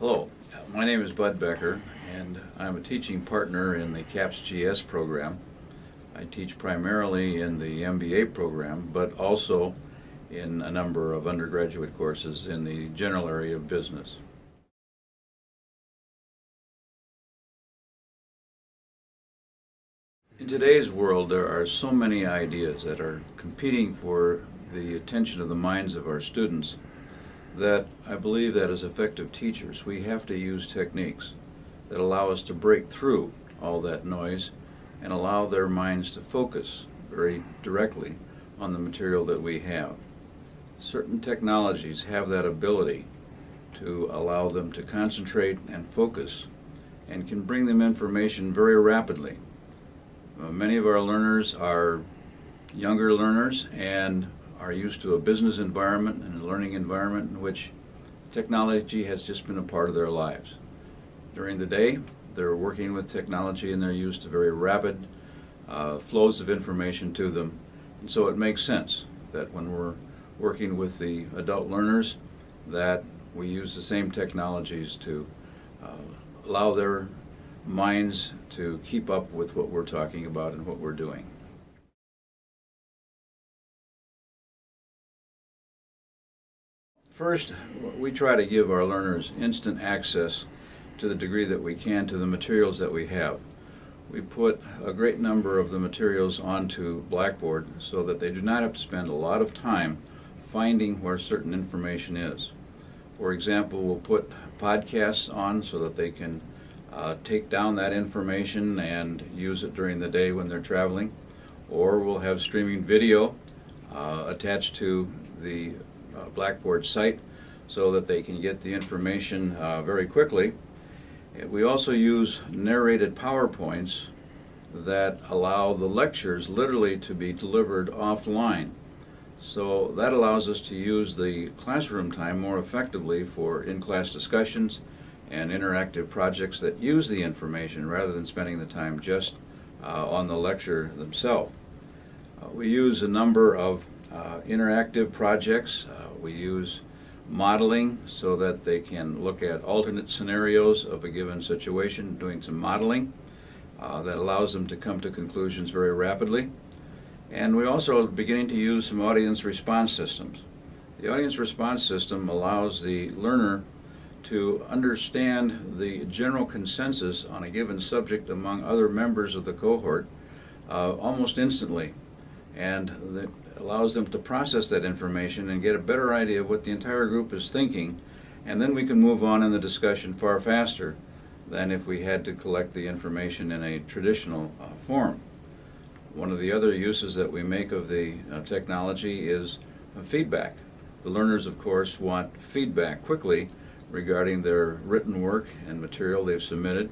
Hello, my name is Becker, and I'm a teaching partner in the CAPS GS program. I teach primarily in the MBA program, but also in a number of undergraduate courses in the general area of business. In today's world, there are so many ideas that are competing for the attention of the minds of our students that I believe that as effective teachers, we have to use techniques that allow us to break through all that noise and allow their minds to focus very directly on the material that we have. Certain technologies have that ability to allow them to concentrate and focus and can bring them information very rapidly. Many of our learners are younger learners and are used to a business environment and a learning environment in which technology has just been a part of their lives. During the day, they're working with technology and they're used to very rapid flows of information to them. And so it makes sense that when we're working with the adult learners that we use the same technologies to allow their minds to keep up with what we're talking about and what we're doing. First, we try to give our learners instant access to the degree that we can to the materials that we have. We put a great number of the materials onto Blackboard so that they do not have to spend a lot of time finding where certain information is. For example, we'll put podcasts on so that they can take down that information and use it during the day when they're traveling, or we'll have streaming video attached to the Blackboard site so that they can get the information very quickly. We also use narrated PowerPoints that allow the lectures literally to be delivered offline. So that allows us to use the classroom time more effectively for in-class discussions and interactive projects that use the information rather than spending the time just on the lecture themselves. We use a number of interactive projects. We use modeling so that they can look at alternate scenarios of a given situation, doing some modeling that allows them to come to conclusions very rapidly. And we also are beginning to use some audience response systems. The audience response system allows the learner to understand the general consensus on a given subject among other members of the cohort almost instantly. And that allows them to process that information and get a better idea of what the entire group is thinking, and then we can move on in the discussion far faster than if we had to collect the information in a traditional form. One of the other uses that we make of the technology is feedback. The learners, of course, want feedback quickly regarding their written work and material they've submitted,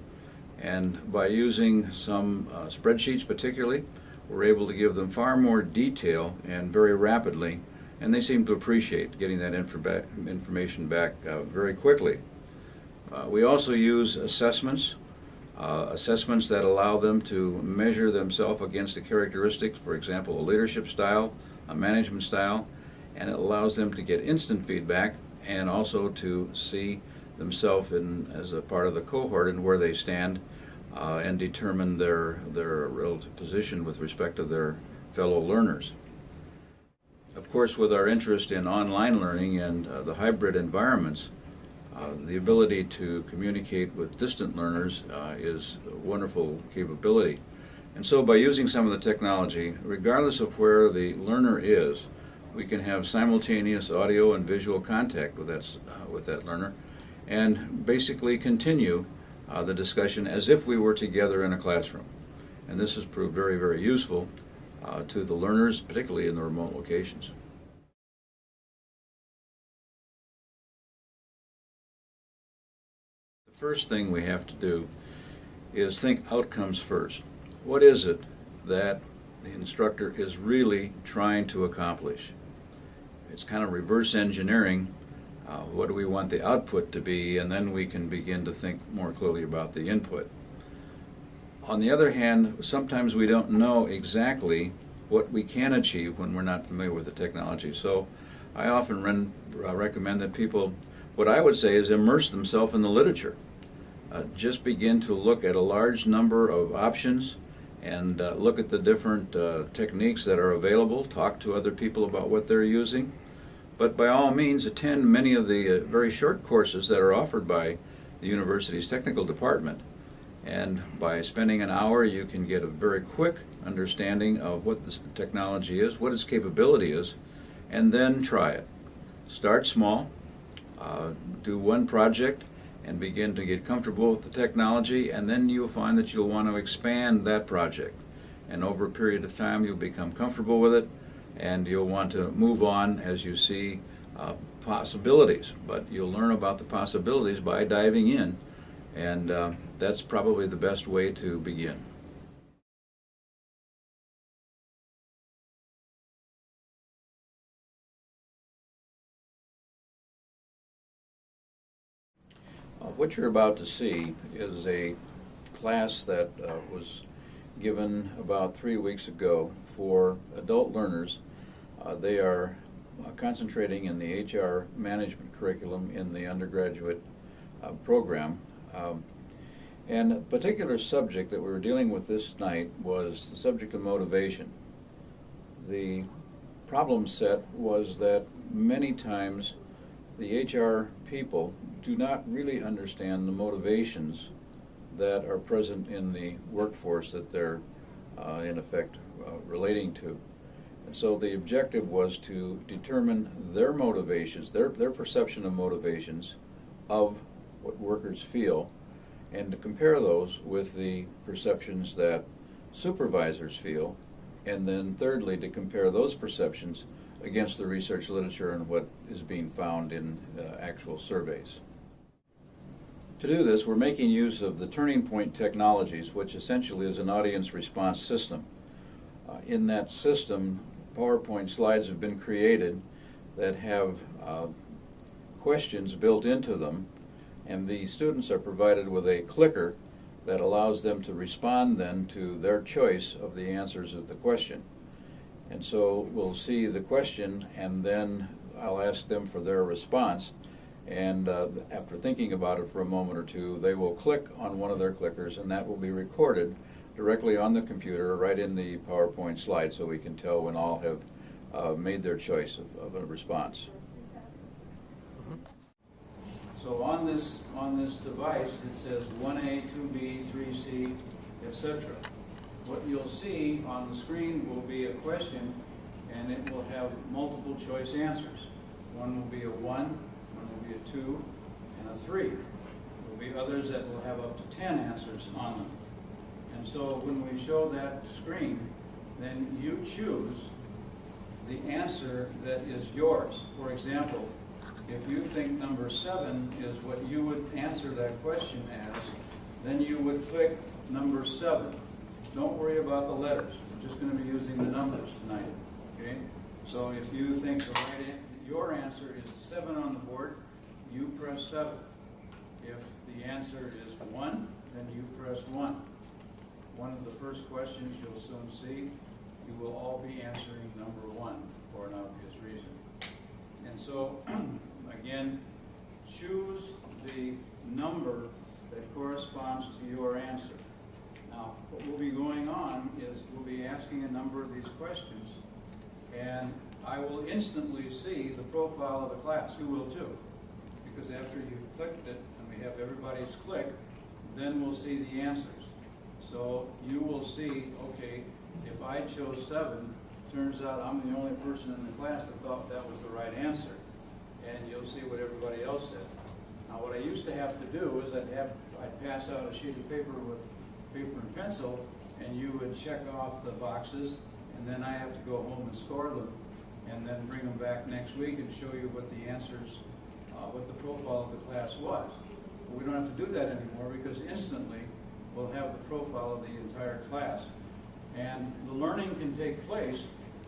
and by using some spreadsheets particularly, we're able to give them far more detail and very rapidly, and they seem to appreciate getting that information back very quickly. We also use assessments that allow them to measure themselves against the characteristics, for example, a leadership style, a management style, and it allows them to get instant feedback and also to see themselves as a part of the cohort and where they stand and determine their relative position with respect to their fellow learners. Of course, with our interest in online learning and the hybrid environments, the ability to communicate with distant learners is a wonderful capability. And so by using some of the technology, regardless of where the learner is, we can have simultaneous audio and visual contact with that learner and basically continue the discussion as if we were together in a classroom. And this has proved very, very useful to the learners, particularly in the remote locations. The first thing we have to do is think outcomes first. What is it that the instructor is really trying to accomplish? It's kind of reverse engineering. What do we want the output to be, and then we can begin to think more clearly about the input. On the other hand, sometimes we don't know exactly what we can achieve when we're not familiar with the technology. So I often recommend that people what I would say is immerse themselves in the literature. Just begin to look at a large number of options and look at the different techniques that are available, talk to other people about what they're using. But by all means, attend many of the very short courses that are offered by the university's technical department. And by spending an hour, you can get a very quick understanding of what this technology is, what its capability is, and then try it. Start small, do one project, and begin to get comfortable with the technology, and then you'll find that you'll want to expand that project. And over a period of time, you'll become comfortable with it, and you'll want to move on as you see possibilities. But you'll learn about the possibilities by diving in, and that's probably the best way to begin. What you're about to see is a class that was given about 3 weeks ago for adult learners. They are concentrating in the HR management curriculum in the undergraduate program. And a particular subject that we were dealing with this night was the subject of motivation. The problem set was that many times the HR people do not really understand the motivations that are present in the workforce that they're in effect relating to. And so the objective was to determine their motivations, their perception of motivations of what workers feel, and to compare those with the perceptions that supervisors feel, and then thirdly to compare those perceptions against the research literature and what is being found in actual surveys. To do this, we're making use of the Turning Point Technologies, which essentially is an audience response system. In that system, PowerPoint slides have been created that have questions built into them, and the students are provided with a clicker that allows them to respond then to their choice of the answers of the question. And so we'll see the question, and then I'll ask them for their response. And after thinking about it for a moment or two, they will click on one of their clickers, and that will be recorded directly on the computer right in the PowerPoint slide, so we can tell when all have made their choice of a response. So on this device, it says 1A, 2B, 3C, etc. What you'll see on the screen will be a question, and it will have multiple choice answers. One will be a 1, one will be a 2, and a 3. There will be others that will have up to 10 answers on them. And so when we show that screen, then you choose the answer that is yours. For example, if you think number 7 is what you would answer that question as, then you would click number 7. Don't worry about the letters. We're just going to be using the numbers tonight. Okay? So if you think your answer is 7 on the board, you press 7. If the answer is 1, then you press 1. One of the first questions you'll soon see, you will all be answering number 1 for an obvious reason. And so, again, choose the number that corresponds to your answer. Now, what will be going on is we'll be asking a number of these questions, and I will instantly see the profile of the class. You will too, because after you've clicked it and we have everybody's click, then we'll see the answers. So you will see, okay, if I chose 7, turns out I'm the only person in the class that thought that was the right answer. And you'll see what everybody else said. Now what I used to have to do is I'd pass out a sheet of paper with paper and pencil, and you would check off the boxes, and then I have to go home and score them, and then bring them back next week and show you what the answers, what the profile of the class was. But we don't have to do that anymore, because instantly we'll have the profile of the entire class. And the learning can take place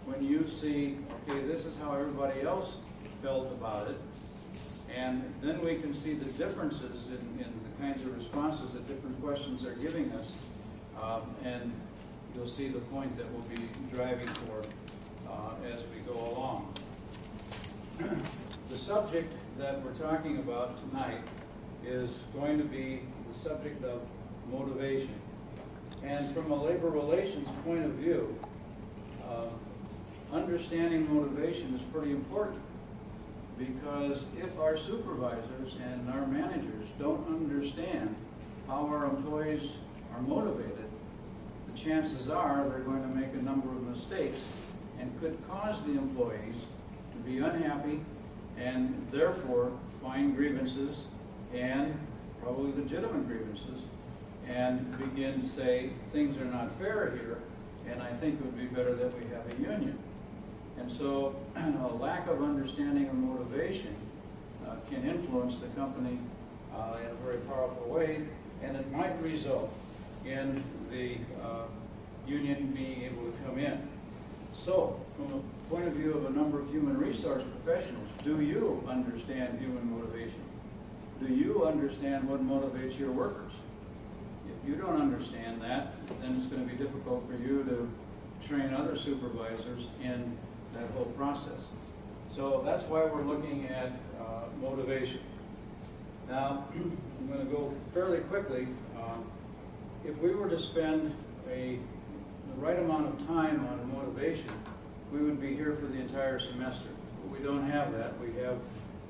when you see, okay, this is how everybody else felt about it, and then we can see the differences in the kinds of responses that different questions are giving us, and you'll see the point that we'll be driving for as we go along. The subject that we're talking about tonight is going to be the subject of motivation. And from a labor relations point of view, understanding motivation is pretty important, because if our supervisors and our managers don't understand how our employees are motivated, the chances are they're going to make a number of mistakes and could cause the employees to be unhappy and therefore find grievances, and probably legitimate grievances, and begin to say things are not fair here, and I think it would be better that we have a union. And so a lack of understanding of motivation can influence the company in a very powerful way, and it might result in the union being able to come in. So, from a point of view of a number of human resource professionals, do you understand human motivation? Do you understand what motivates your workers? If you don't understand that, then it's going to be difficult for you to train other supervisors in that whole process. So that's why we're looking at motivation. Now, I'm going to go fairly quickly. If we were to spend the right amount of time on motivation, we would be here for the entire semester. But we don't have that. We have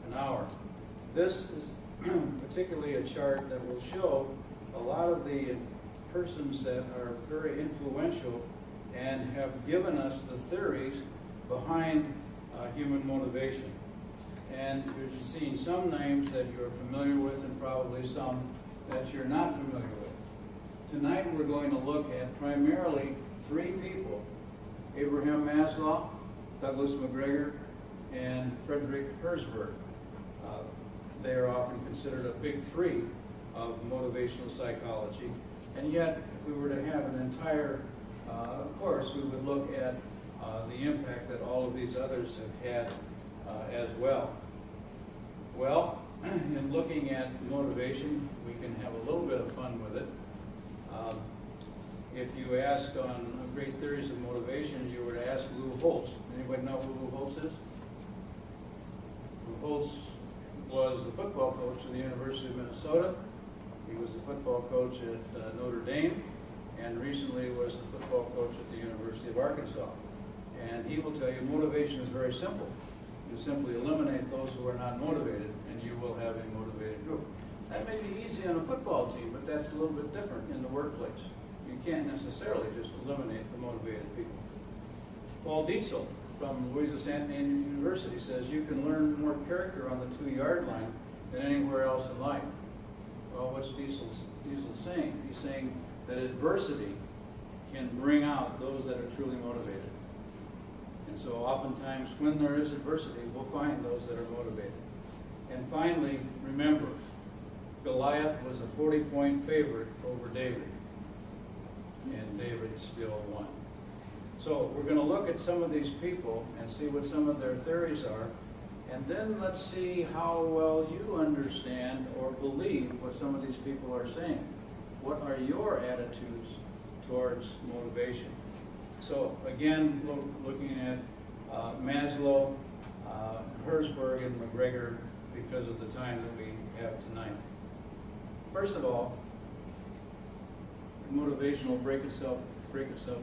an hour. This is particularly a chart that will show a lot of the persons that are very influential and have given us the theories behind human motivation. And you're seeing some names that you're familiar with and probably some that you're not familiar with. Tonight we're going to look at primarily three people: Abraham Maslow, Douglas McGregor, and Frederick Herzberg. They are often considered a big three of motivational psychology. And yet, if we were to have an entire course, we would look at the impact that all of these others have had as well. Well, in looking at motivation, we can have a little bit of fun with it. If you ask on great theories of motivation, you were to ask Lou Holtz. Anybody know who Lou Holtz is? Lou Holtz was the football coach of the University of Minnesota. He was the football coach at Notre Dame, and recently was the football coach at the University of Arkansas. And he will tell you motivation is very simple. You simply eliminate those who are not motivated, and you will have a motivated group. That may be easy on a football team, but that's a little bit different in the workplace. You can't necessarily just eliminate the motivated people. Paul Dietzel from Louisiana University says you can learn more character on the 2-yard line than anywhere else in life. Well, what's Dietzel saying? He's saying that adversity can bring out those that are truly motivated. And so oftentimes when there is adversity, we'll find those that are motivated. And finally, remember, Goliath was a 40-point favorite over David, and David still won. So we're going to look at some of these people and see what some of their theories are, and then let's see how well you understand or believe what some of these people are saying. What are your attitudes towards motivation? So again, looking at Maslow, Herzberg, and McGregor because of the time that we have tonight. First of all, motivation will break itself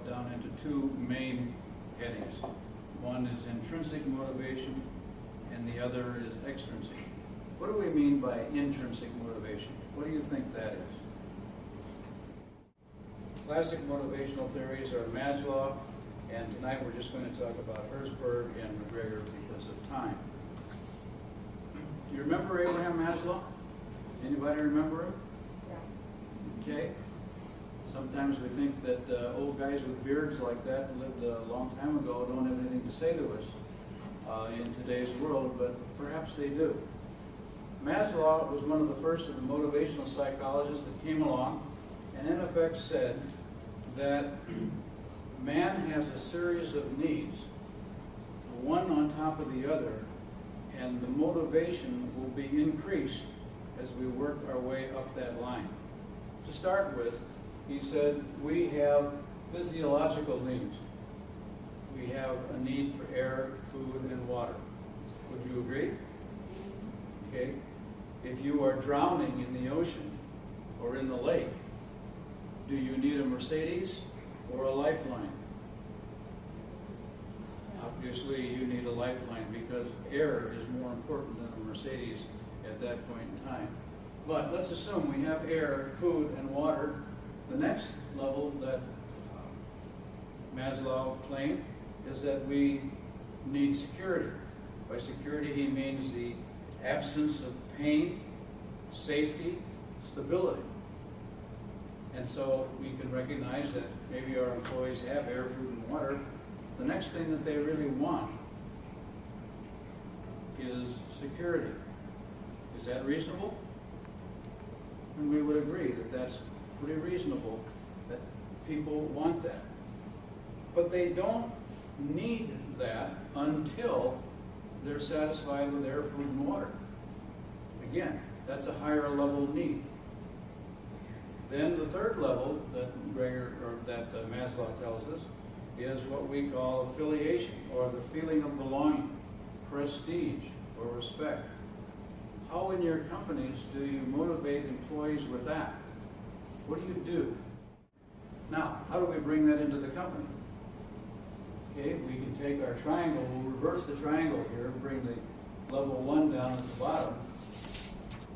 down into two main headings. One is intrinsic motivation, and the other is extrinsic. What do we mean by intrinsic motivation? What do you think that is? Classic motivational theories are Maslow, and tonight we're just going to talk about Herzberg and McGregor because of time. Do you remember Abraham Maslow? Anybody remember him? Yeah. Okay. Sometimes we think that old guys with beards like that who lived a long time ago don't have anything to say to us in today's world, but perhaps they do. Maslow was one of the first of the motivational psychologists that came along and in effect said that man has a series of needs, one on top of the other, and the motivation will be increased as we work our way up that line. To start with, he said, we have physiological needs. We have a need for air, food, and water. Would you agree? okay? If you are drowning in the ocean or in the lake, do you need a Mercedes or a lifeline? Obviously, you need a lifeline because air is more important than a Mercedes at that point in time. But let's assume we have air, food, and water. The next level that Maslow claimed is that we need security. By security, he means the absence of pain, safety, stability. And so we can recognize that maybe our employees have air, food, and water. The next thing that they really want is security. Is that reasonable? And we would agree that that's pretty reasonable, that people want that. But they don't need that until they're satisfied with air, food, and water. Again, that's a higher level need. Then the third level that Maslow tells us is what we call affiliation, or the feeling of belonging, prestige, or respect. How in your companies do you motivate employees with that? What do you do? Now, how do we bring that into the company? Okay, we can take our triangle, we'll reverse the triangle here, bring the level 1 down at the bottom.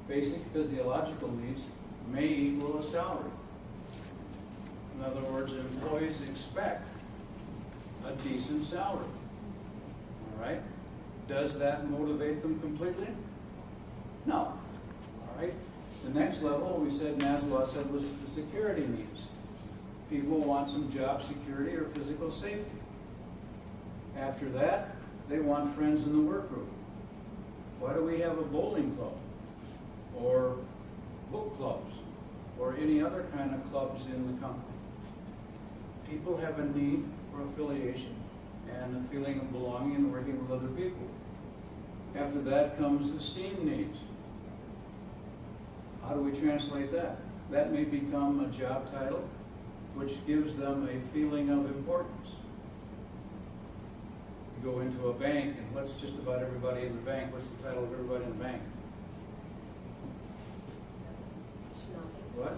Basic physiological needs may equal a salary. In other words, employees expect a decent salary. All right? Does that motivate them completely? No. All right? The next level, we said, Maslow said, was the security needs. People want some job security or physical safety. After that, they want friends in the workroom. Why do we have a bowling club? Or book clubs? Or any other kind of clubs in the company? People have a need for affiliation and a feeling of belonging and working with other people. After that comes esteem needs. How do we translate that? That may become a job title, which gives them a feeling of importance. You go into a bank, and what's just about everybody in the bank? What's the title of everybody in the bank? What?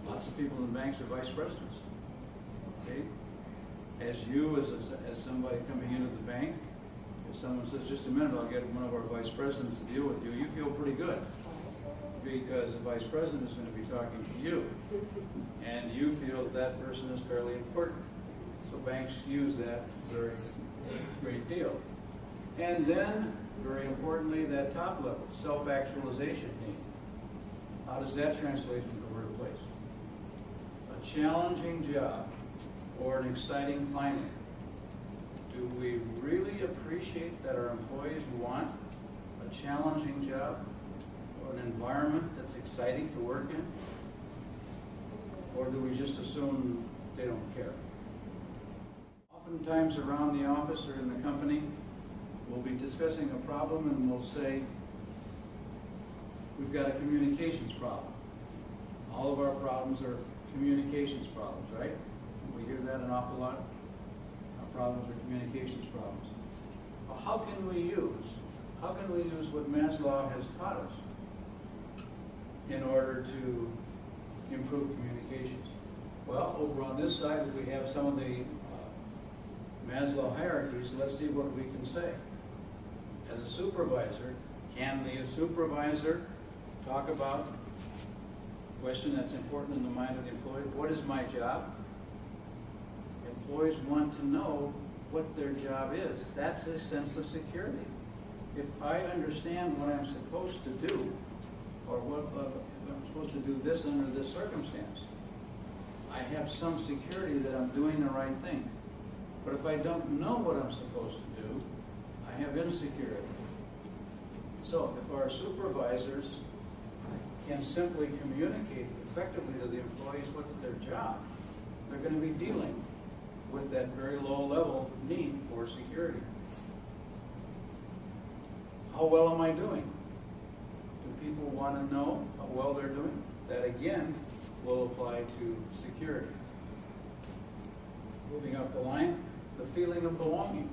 Lots of people in the banks are vice presidents. Okay? As you, as somebody coming into the bank, if someone says, just a minute, I'll get one of our vice presidents to deal with you, you feel pretty good. Because the vice president is going to be talking to you. And you feel that that person is fairly important. So banks use that very great deal. And then, very importantly, that top level, self-actualization need. How does that translate into the workplace? A challenging job or an exciting climate. Do we really appreciate that our employees want a challenging job or an environment that's exciting to work in? Or do we just assume they don't care? Oftentimes around the office or in the company, we'll be discussing a problem and we'll say, we've got a communications problem. All of our problems are communications problems, right? We hear that an awful lot. Our problems are communications problems. Well, how can we use what Maslow has taught us in order to improve communications? Well, over on this side, if we have some of the Maslow hierarchies, let's see what we can say. As a supervisor, can the supervisor talk about a question that's important in the mind of the employee? What is my job? Employees want to know what their job is. That's a sense of security. If I understand what I'm supposed to do, or what if I'm supposed to do this under this circumstance, I have some security that I'm doing the right thing. But if I don't know what I'm supposed to do, I have insecurity. So if our supervisors can simply communicate effectively to the employees what's their job, they're going to be dealing with that very low level need for security. How well am I doing? Do people want to know how well they're doing? That again will apply to security. Moving up the line, the feeling of belonging.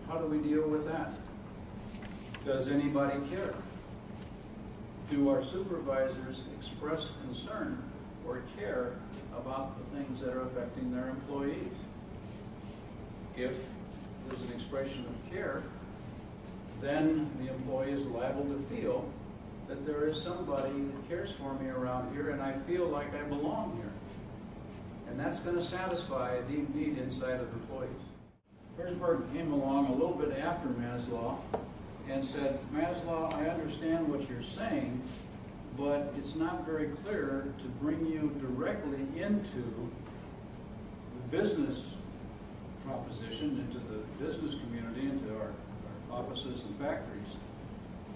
How do we deal with that? Does anybody care? Do our supervisors express concern or care about the things that are affecting their employees? If there's an expression of care, then the employee is liable to feel that there is somebody that cares for me around here and I feel like I belong here. And that's going to satisfy a deep need inside of employees. Herzberg came along a little bit after Maslow and said, Maslow, I understand what you're saying, but it's not very clear to bring you directly into the business proposition, into the business community, into our offices and factories,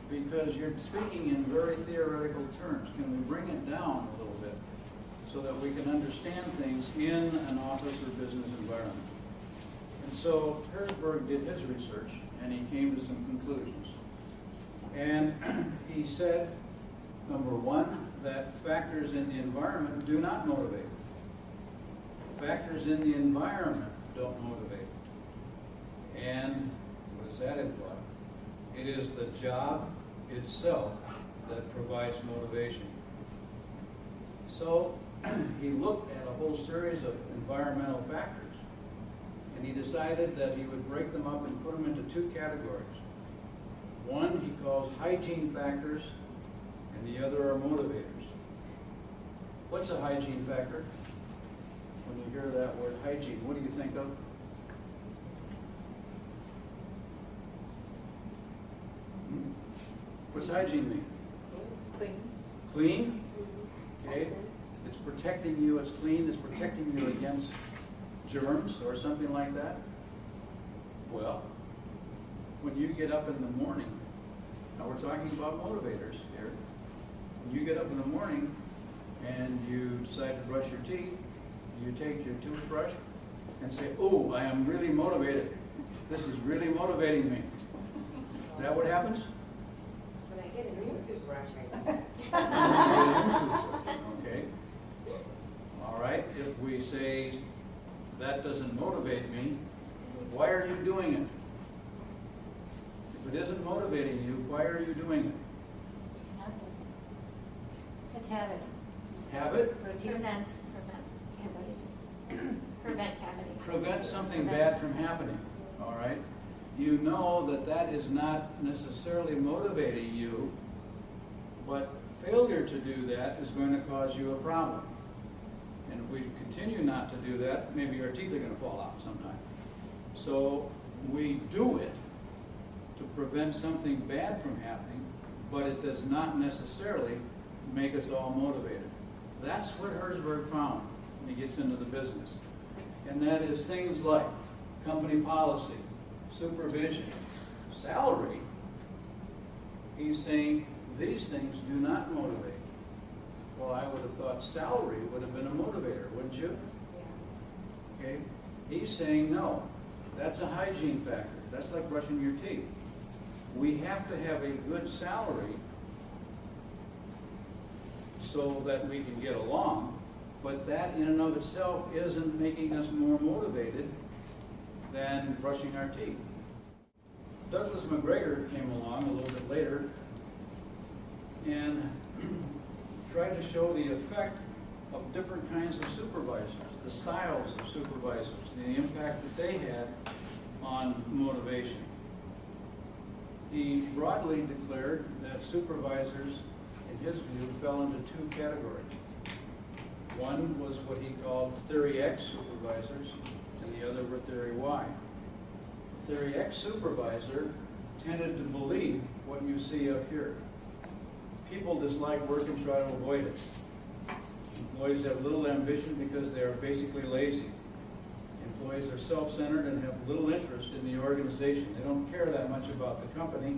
because you're speaking in very theoretical terms. Can we bring it down a little bit so that we can understand things in an office or business environment? And so Herzberg did his research and he came to some conclusions. And he said, number one, that factors in the environment do not motivate. Factors in the environment don't motivate. And what does that imply? It is the job itself that provides motivation. So he looked at a whole series of environmental factors, and he decided that he would break them up and put them into two categories. One he calls hygiene factors, and the other are motivators. What's a hygiene factor? When you hear that word hygiene, what do you think of? What's hygiene mean? Clean. Clean? Okay. It's protecting you, it's clean, it's protecting you against germs or something like that. Well, when you get up in the morning, now we're talking about motivators here. When you get up in the morning and you decide to brush your teeth, you take your toothbrush and say, oh, I am really motivated. This is really motivating me. Is that what happens? When I get a new toothbrush, Okay. All right. If we say that doesn't motivate me, why are you doing it? If it isn't motivating you, why are you doing it? It's habit. Habit? Prevent cavities. Prevent cavities. Prevent something bad from happening. All right. You know that that is not necessarily motivating you, but failure to do that is going to cause you a problem. And if we continue not to do that, maybe our teeth are going to fall out sometime. So we do it to prevent something bad from happening, but it does not necessarily make us all motivated. That's what Herzberg found when he gets into the business. And that is things like company policy, supervision, salary. He's saying these things do not motivate. Well, I would have thought salary would have been a motivator, wouldn't you? Yeah. Okay. He's saying no. That's a hygiene factor. That's like brushing your teeth. We have to have a good salary so that we can get along, but that in and of itself isn't making us more motivated than brushing our teeth. Douglas McGregor came along a little bit later and tried to show the effect of different kinds of supervisors, the styles of supervisors, the impact that they had on motivation. He broadly declared that supervisors, in his view, fell into two categories. One was what he called Theory X supervisors, and the other were Theory Y. Theory X supervisor tended to believe what you see up here. People dislike work and try to avoid it. Employees have little ambition because they are basically lazy. Employees are self-centered and have little interest in the organization. They don't care that much about the company.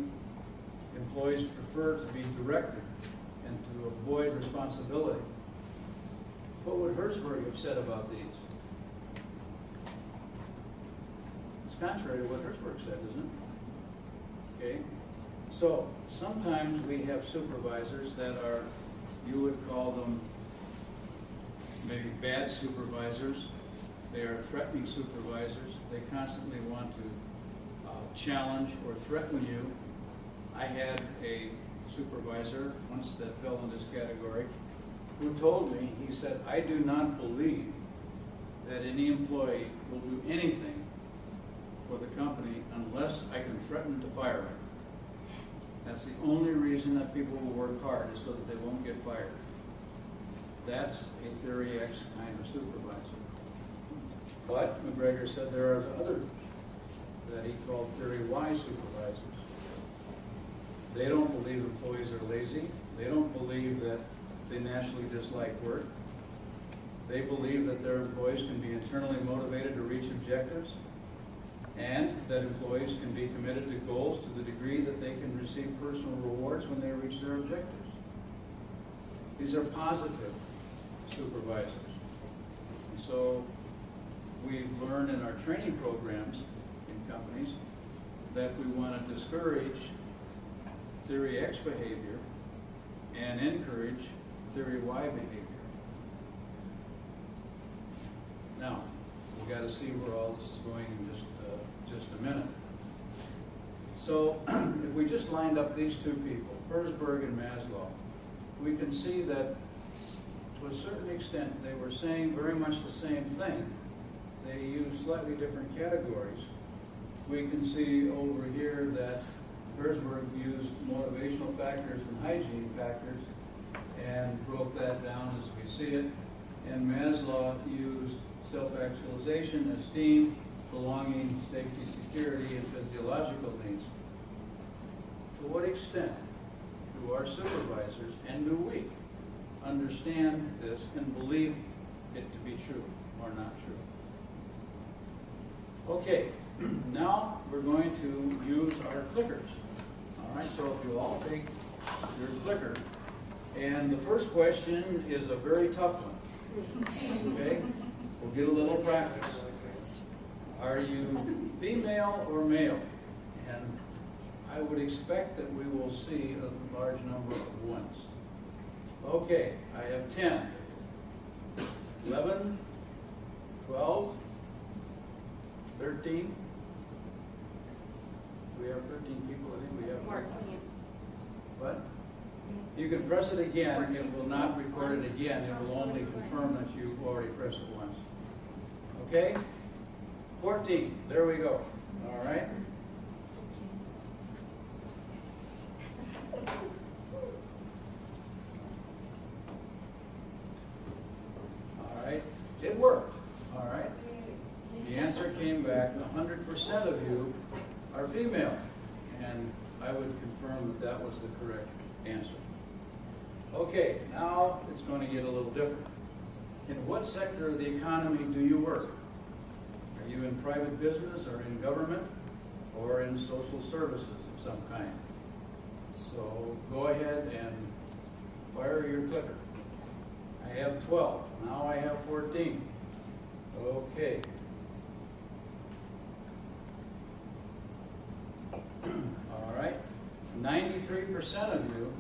Employees prefer to be directed and to avoid responsibility. What would Herzberg have said about these? It's contrary to what Herzberg said, isn't it? Okay. So sometimes we have supervisors that are, you would call them maybe bad supervisors. They are threatening supervisors. They constantly want to challenge or threaten you. I had a supervisor once that fell in this category who told me, he said, I do not believe that any employee will do anything for the company unless I can threaten to fire him. That's the only reason that people will work hard, is so that they won't get fired. That's a Theory X kind of supervisor. But McGregor said there are others that he called Theory Y supervisors. They don't believe employees are lazy. They don't believe that they naturally dislike work. They believe that their employees can be internally motivated to reach objectives, and that employees can be committed to goals to the degree that they can receive personal rewards when they reach their objectives. These are positive supervisors. And so we've learned in our training programs in companies that we want to discourage Theory X behavior and encourage Theory Y behavior. Now, we got to see where all this is going in just a minute. So, if we just lined up these two people, Herzberg and Maslow, we can see that to a certain extent they were saying very much the same thing. They used slightly different categories. We can see over here that Herzberg used motivational factors and hygiene factors and broke that down as we see it. And Maslow used self-actualization, esteem, belonging, safety, security, and physiological needs. To what extent do our supervisors, and do we, understand this and believe it to be true or not true? Okay, now we're going to use our clickers. All right, so if you all take your clicker, and the first question is a very tough one. Okay, we'll get a little practice. Are you female or male? And I would expect that we will see a large number of ones. Okay, I have 10, 11, 12, 13. We have 13 people, I think we have. 14. What? You can press it again, it will not record it again, it will only confirm that you've already pressed it once. Okay? 14, there we go. All right? All right, it worked. All right? The answer came back, 100% of you are female. And I would confirm that that was the correct answer. Okay, now it's going to get a little different. In what sector of the economy do you work? Are you in private business or in government or in social services of some kind? So go ahead and fire your clicker. I have 12. Now I have 14. Okay. All right. 93% of you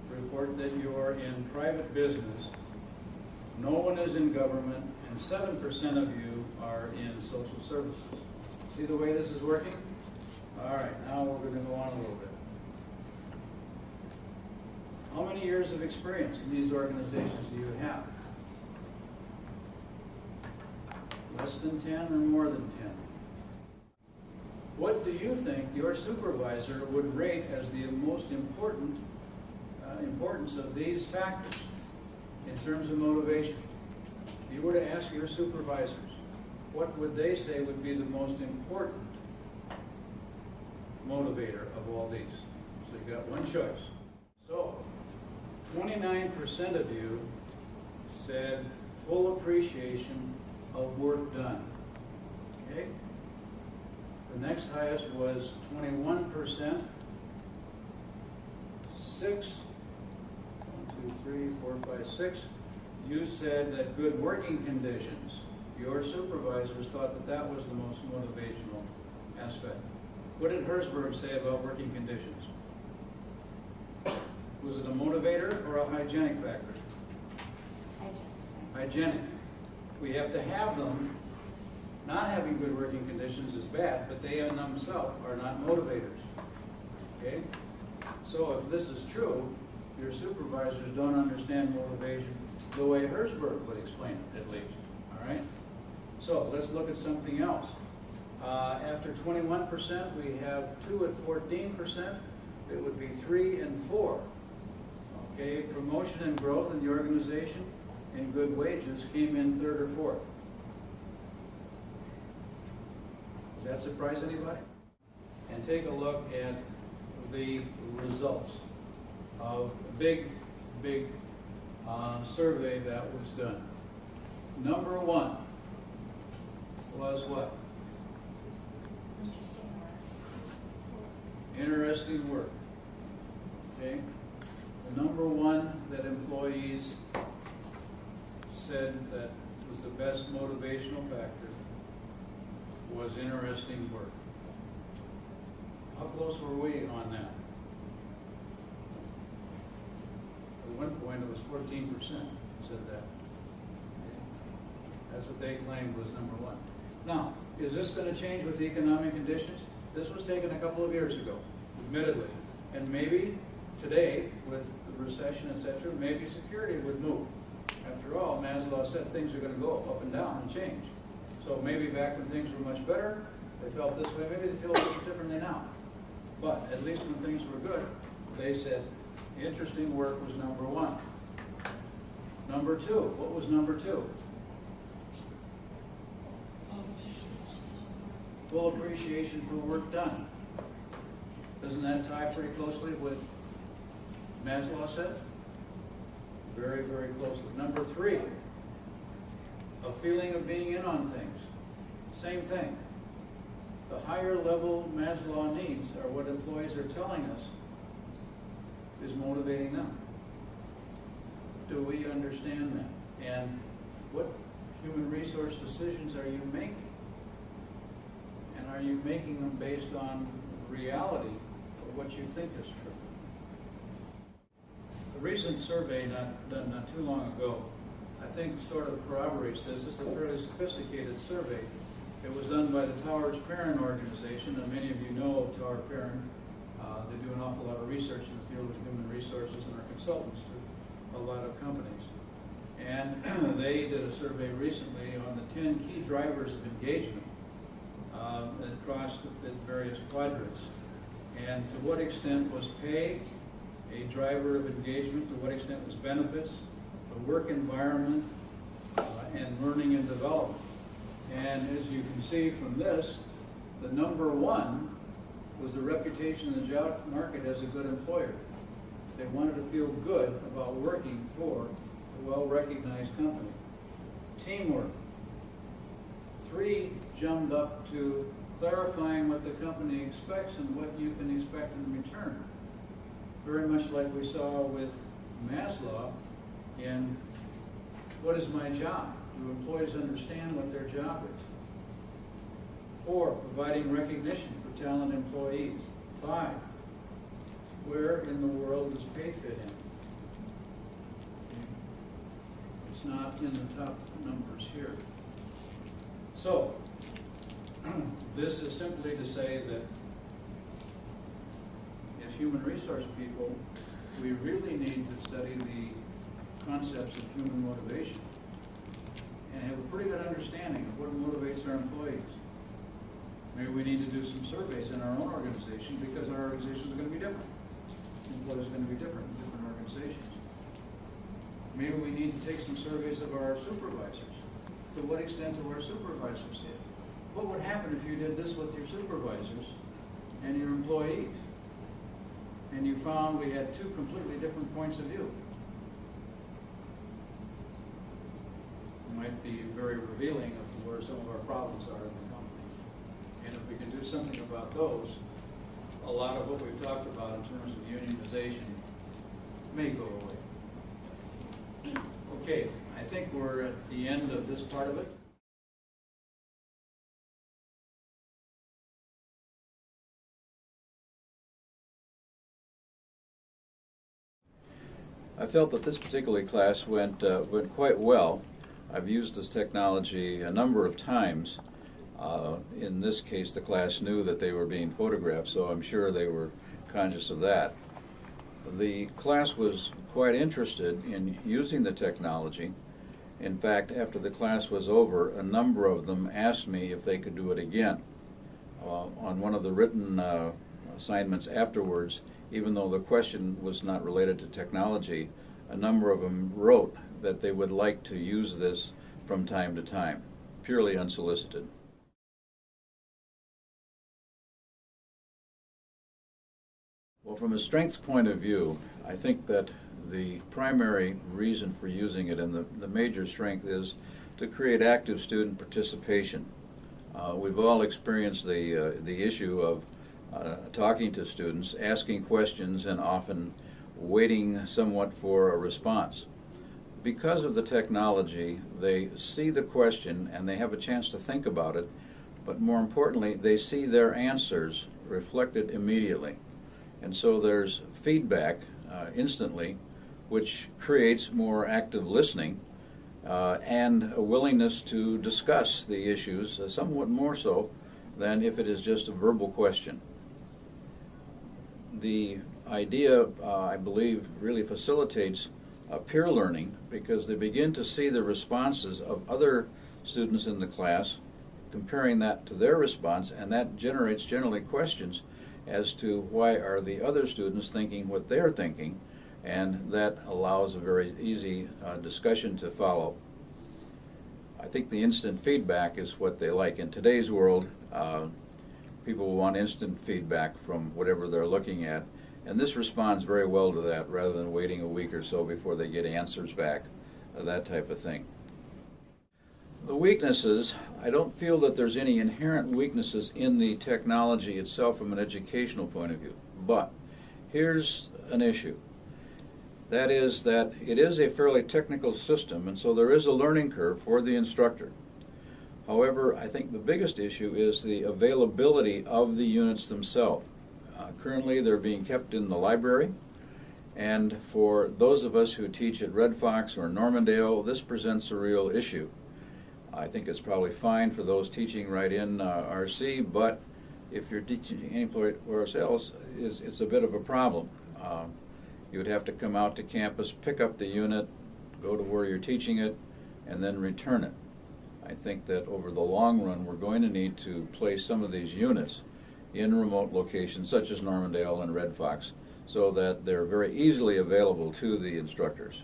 report that you're in private business. No one is in government, and 7% of you are in social services. See the way this is working? All right, now we're going to go on a little bit. How many years of experience in these organizations do you have? Less than 10 or more than 10? What do you think your supervisor would rate as the most important importance of these factors in terms of motivation? If you were to ask your supervisors, what would they say would be the most important motivator of all these? So you got one choice. So 29% of you said full appreciation of work done. Okay? The next highest was 21%. 6, 6. You said that good working conditions. Your supervisors thought that that was the most motivational aspect. What did Herzberg say about working conditions? Was it a motivator or a hygienic factor? Hygienic. We have to have them. Not having good working conditions is bad, but they in themselves are not motivators. Okay? So if this is true, your supervisors don't understand motivation the way Herzberg would explain it, at least, all right? So let's look at something else. After 21%, we have 2 at 14%. It would be 3 and 4. Okay, promotion and growth in the organization and good wages came in 3rd or 4th. Does that surprise anybody? And take a look at the results of a big survey that was done. Number 1 was what? Interesting work. Okay? The number 1 that employees said that was the best motivational factor was interesting work. How close were we on that? At one point it was 14% said that. That's what they claimed was number 1. Now, is this going to change with the economic conditions? This was taken a couple of years ago, admittedly. And maybe today, with the recession, etc., maybe security would move. After all, Maslow said things are going to go up and down and change. So maybe back when things were much better, they felt this way. Maybe they feel a little differently now. But at least when things were good, they said interesting work was number 1. Number 2, what was number 2? Full appreciation for work done. Doesn't that tie pretty closely with Maslow said? Very, very closely. Number 3, a feeling of being in on things. Same thing. The higher level Maslow needs are what employees are telling us is motivating them. Do we understand that? And what human resource decisions are you making? And are you making them based on reality or what you think is true? A recent survey done not too long ago, I think sort of corroborates this. This is a fairly sophisticated survey. It was done by the Towers Perrin organization, and many of you know of Tower Perrin. They do an awful lot of research in the field of human resources and are consultants to a lot of companies. And they did a survey recently on the 10 key drivers of engagement across the various quadrants. And to what extent was pay a driver of engagement, to what extent was benefits, the work environment, and learning and development. And as you can see from this, the number 1 was the reputation in the job market as a good employer. They wanted to feel good about working for a well-recognized company. Teamwork. 3 jumped up to clarifying what the company expects and what you can expect in return. Very much like we saw with Maslow in what is my job? Do employees understand what their job is? 4, providing recognition for talented employees. 5, where in the world does pay fit in? It's not in the top numbers here. So, this is simply to say that as human resource people, we really need to study the concepts of human motivation and have a pretty good understanding of what motivates our employees. Maybe we need to do some surveys in our own organization because our organizations are going to be different. Employees are going to be different in different organizations. Maybe we need to take some surveys of our supervisors. To what extent do our supervisors see it? What would happen if you did this with your supervisors and your employees? And you found we had 2 completely different points of view. It might be very revealing of where some of our problems are in the company. And if we can do something about those, a lot of what we've talked about in terms of unionization may go away. Okay, I think we're at the end of this part of it. I felt that this particular class went quite well. I've used this technology a number of times. In this case, the class knew that they were being photographed, so I'm sure they were conscious of that. The class was quite interested in using the technology. In fact, after the class was over, a number of them asked me if they could do it again. On one of the written assignments afterwards, even though the question was not related to technology, a number of them wrote that they would like to use this from time to time, purely unsolicited. Well, from a strengths point of view, I think that the primary reason for using it and the major strength is to create active student participation. We've all experienced the issue of talking to students, asking questions, and often waiting somewhat for a response. Because of the technology, they see the question and they have a chance to think about it, but more importantly, they see their answers reflected immediately. And so there's feedback instantly, which creates more active listening and a willingness to discuss the issues somewhat more so than if it is just a verbal question. The idea, I believe, really facilitates peer learning because they begin to see the responses of other students in the class, comparing that to their response, and that generates generally questions as to why are the other students thinking what they're thinking, and that allows a very easy discussion to follow. I think the instant feedback is what they like. In today's world, people want instant feedback from whatever they're looking at, and this responds very well to that rather than waiting a week or so before they get answers back, that type of thing. The weaknesses, I don't feel that there's any inherent weaknesses in the technology itself from an educational point of view, but here's an issue. That is that it is a fairly technical system, and so there is a learning curve for the instructor. However, I think the biggest issue is the availability of the units themselves. Currently, they're being kept in the library, and for those of us who teach at Red Fox or Normandale, this presents a real issue. I think it's probably fine for those teaching right in RC, but if you're teaching anywhere else, it's a bit of a problem. You would have to come out to campus, pick up the unit, go to where you're teaching it, and then return it. I think that over the long run, we're going to need to place some of these units in remote locations, such as Normandale and Red Fox, so that they're very easily available to the instructors.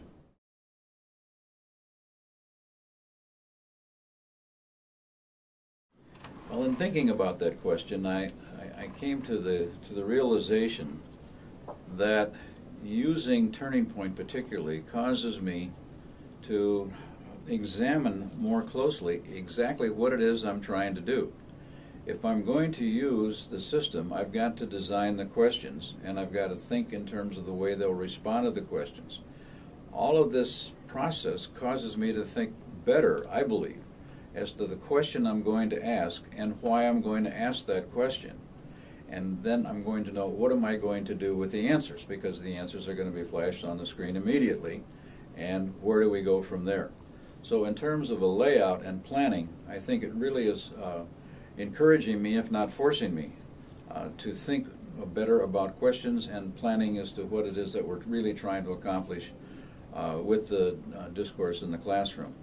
Well, in thinking about that question, I came to the realization that using Turning Point particularly causes me to examine more closely exactly what it is I'm trying to do. If I'm going to use the system, I've got to design the questions, and I've got to think in terms of the way they'll respond to the questions. All of this process causes me to think better, I believe, as to the question I'm going to ask and why I'm going to ask that question. And then I'm going to know what am I going to do with the answers, because the answers are going to be flashed on the screen immediately, and where do we go from there? So in terms of a layout and planning, I think it really is encouraging me, if not forcing me, to think better about questions and planning as to what it is that we're really trying to accomplish with the discourse in the classroom.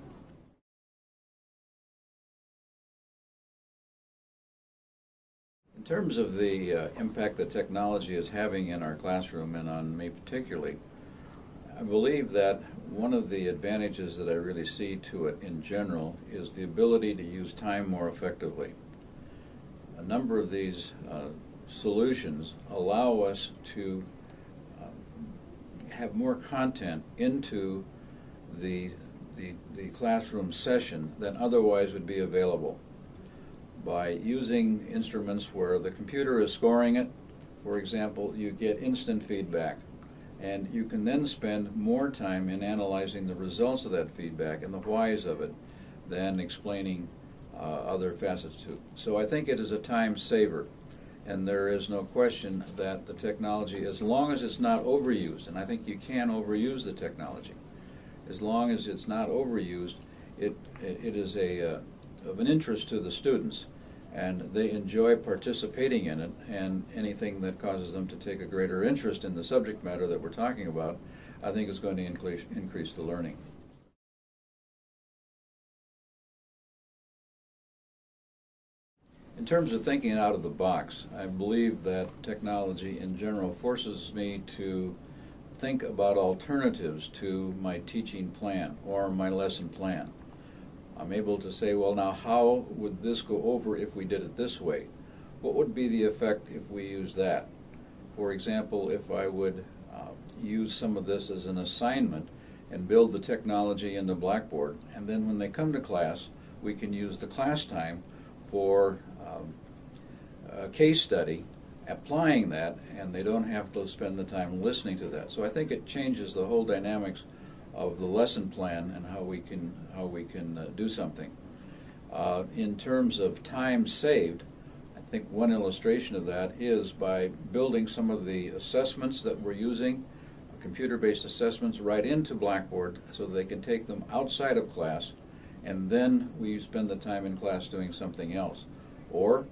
In terms of the impact that technology is having in our classroom, and on me particularly, I believe that one of the advantages that I really see to it in general is the ability to use time more effectively. A number of these solutions allow us to have more content into the classroom session than otherwise would be available. By using instruments where the computer is scoring it, for example, you get instant feedback, and you can then spend more time in analyzing the results of that feedback and the whys of it than explaining other facets to it. So I think it is a time saver, and there is no question that the technology, as long as it's not overused, and I think you can overuse the technology, as long as it's not overused, it is of an interest to the students, and they enjoy participating in it, and anything that causes them to take a greater interest in the subject matter that we're talking about, I think is going to increase the learning. In terms of thinking out of the box, I believe that technology in general forces me to think about alternatives to my teaching plan or my lesson plan. I'm able to say, well, now how would this go over if we did it this way? What would be the effect if we use that? For example, if I would use some of this as an assignment and build the technology into Blackboard, and then when they come to class, we can use the class time for a case study, applying that, and they don't have to spend the time listening to that. So I think it changes the whole dynamics of the lesson plan and how we can do something. In terms of time saved, I think one illustration of that is by building some of the assessments that we're using, computer-based assessments, right into Blackboard so that they can take them outside of class, and then we spend the time in class doing something else. Or,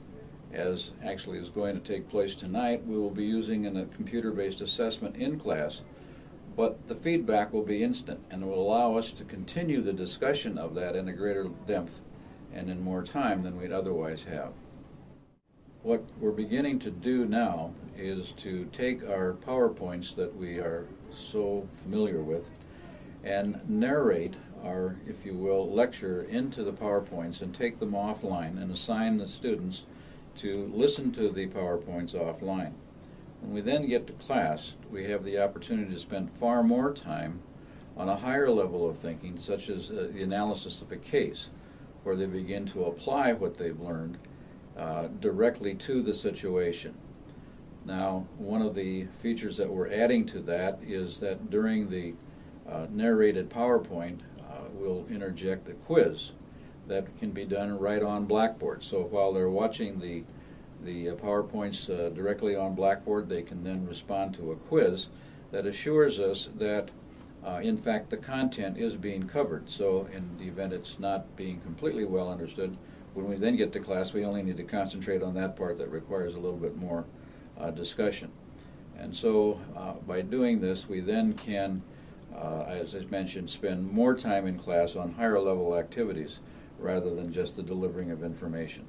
as actually is going to take place tonight, we will be using a computer-based assessment in class, but the feedback will be instant and will allow us to continue the discussion of that in a greater depth and in more time than we'd otherwise have. What we're beginning to do now is to take our PowerPoints that we are so familiar with and narrate our, if you will, lecture into the PowerPoints and take them offline and assign the students to listen to the PowerPoints offline. When we then get to class, we have the opportunity to spend far more time on a higher level of thinking, such as the analysis of a case, where they begin to apply what they've learned directly to the situation. Now, one of the features that we're adding to that is that during the narrated PowerPoint, we'll interject a quiz that can be done right on Blackboard. So while they're watching the PowerPoints directly on Blackboard, they can then respond to a quiz that assures us that in fact the content is being covered. So in the event it's not being completely well understood, when we then get to class, we only need to concentrate on that part that requires a little bit more discussion. And so by doing this, we then can, as I mentioned, spend more time in class on higher level activities rather than just the delivering of information.